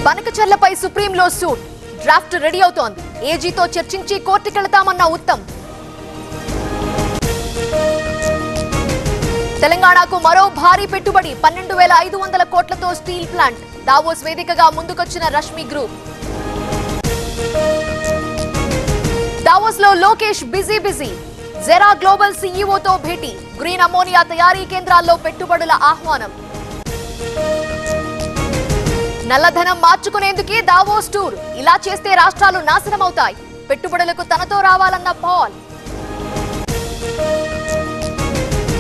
బనకచర్లపై సుప్రీంలో suit draft ready అవుతోంది. ఏజీతో చర్చించి కోర్టుకెళ్తామన్న ఉత్తమ్. తెలంగాణకు మరో భారీ పెట్టుబడి 12,500 కోట్లతో స్టీల్ ప్లాంట్. దావోస్ వేదికగా ముందుకొచ్చిన రష్మి గ్రూప్. దావోస్ లో లోకేష్ బిజీ. జెరా గ్లోబల్ సీఈఓతో భేటీ. గ్రీన్ అమోనియా తయారీ కేంద్రాల్లో పెట్టుబడుల ఆహ్వానం. నల్లధనం మార్చుకునేందుకే దావోస్ టూర్. ఇలా చేస్తే రాష్ట్రాలు నాశనమవుతాయి. పెట్టుబడులకు తనతో రావాలన్న పాల్.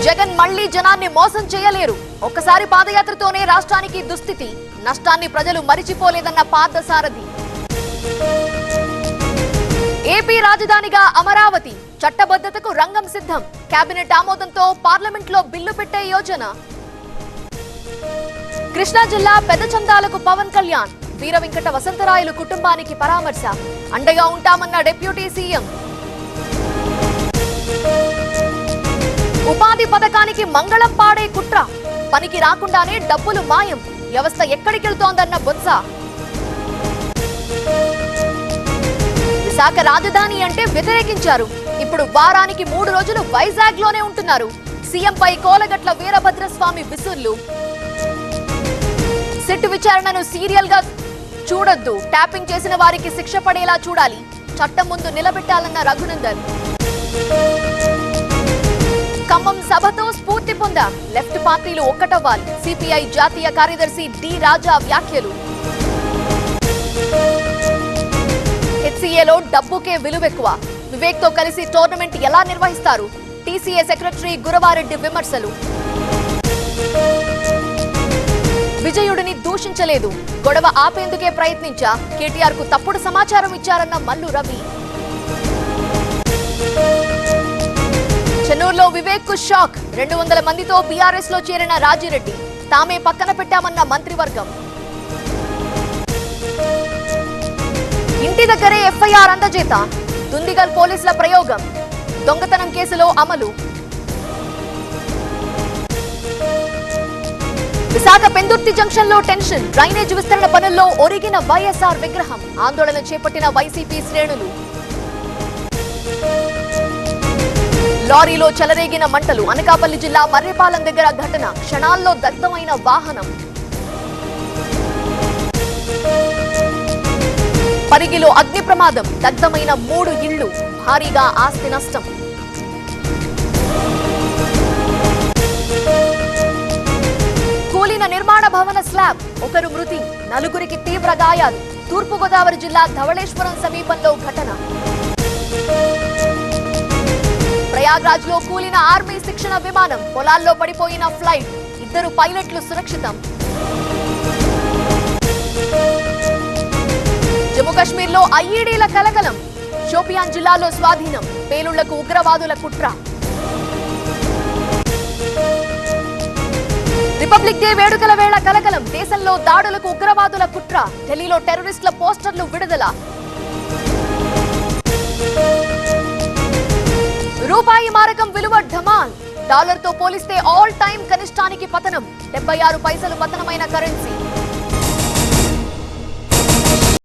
జగన్ మళ్లీ జనాన్ని మోసం చేయలేరు. ఒక్కసారి పాదయాత్రతోనే రాష్ట్రానికి దుస్థితి. నష్టాన్ని ప్రజలు మరిచిపోలేదన్న పార్థసారథి. ఏపీ రాజధానిగా అమరావతి. చట్టబద్ధతకు రంగం సిద్ధం. కేబినెట్ ఆమోదంతో పార్లమెంట్లో బిల్లు పెట్టే యోజన. కృష్ణా జిల్లా పెదచందాలకు పవన్ కళ్యాణ్. వీర వెంకట వసంతరాయలు కుటుంబానికి పరామర్శ. అండగా ఉంటామన్న డిప్యూటీ సీఎం. ఉపాధి పథకానికి మంగళం పాడే కుట్ర. పనికి రాకుండానే డబ్బులు మాయం. వ్యవస్థ ఎక్కడికెళ్తోందన్న బొత్స. విశాఖ రాజధాని అంటే వ్యతిరేకించారు. ఇప్పుడు వారానికి 3 రోజులు వైజాగ్ లోనే ఉంటున్నారు. సీఎంపై కోలగట్ల వీరభద్రస్వామి విసుర్లు. సిట్ విచారణను సీరియల్ గా చూడొద్దు. ట్యాపింగ్ చేసిన వారికి శిక్ష పడేలా చూడాలి. చట్టం ముందు నిలబెట్టాలన్న రఘునందన్. ఖమ్మం సభతో స్ఫూర్తి పొందా. లెఫ్ట్ పార్టీలు ఒక్కటవ్వాలి. సిపిఐ జాతీయ కార్యదర్శి డి రాజా వ్యాఖ్యలు. హెచ్సీఏలో డబ్బుకే విలువెక్కువ. వివేక్ తో కలిసి టోర్నమెంట్ ఎలా నిర్వహిస్తారు? టీసీఏ సెక్రటరీ గురవారెడ్డి విమర్శలు. విజయుడిని దూషించలేదు. గొడవ ఆపేందుకే ప్రయత్నించా. కేటీఆర్ కు తప్పుడు సమాచారం ఇచ్చారన్న మల్లు రవి. చెన్నూరులో వివేక్ కు షాక్. 200 మందితో బీఆర్ఎస్ లో చేరిన రాజిరెడ్డి. తామే పక్కన పెట్టామన్న మంత్రివర్గం. ఇంటి దగ్గరే ఎఫ్ఐఆర్ అందజేత. దుందిగల్ పోలీసుల ప్రయోగం. దొంగతనం కేసులో అమలు. విశాఖ పెందుర్తి జంక్షన్ లో టెన్షన్. డ్రైనేజ్ విస్తరణ పనుల్లో ఒరిగిన వైఎస్ఆర్ విగ్రహం. ఆందోళన చేపట్టిన వైసీపీ శ్రేణులు. లారీలో చెలరేగిన మంటలు. అనకాపల్లి జిల్లా మర్రిపాలెం దగ్గర ఘటన. క్షణాల్లో దగ్ధమైన వాహనం. పరిగిలో అగ్ని ప్రమాదం. దగ్ధమైన 3 ఇళ్లు. భారీగా ఆస్తి నష్టం. కూలిన నిర్మాణ భవన స్లాబ్. 1 మృతి. 4 తీవ్ర గాయాలు. తూర్పుగోదావరి జిల్లా ధవళేశ్వరం సమీపంలో ఘటన. ప్రయాగ్రాజ్ లో కూలిన ఆర్మీ శిక్షణ విమానం. పొలాల్లో పడిపోయిన ఫ్లైట్. 2 పైలట్లు సురక్షితం. జమ్మూ కశ్మీర్ లో ఐఈడీల కలకలం. షోపియాన్ జిల్లాలో స్వాధీనం. పేలుళ్లకు ఉగ్రవాదుల కుట్ర. రిపబ్లిక్ డే వేడుకల వేళ కలకలం. దేశంలో దాడులకు ఉగ్రవాదుల కుట్ర. ఢిల్లీలో టెర్రరిస్టుల పోస్టర్లు విడుదల. రూపాయి మారకం విలువ ఢమాల్. డాలర్ తో పోలిస్తే ఆల్ టైమ్ కనిష్టానికి పతనం. 76 పైసలు పతనమైన కరెన్సీ.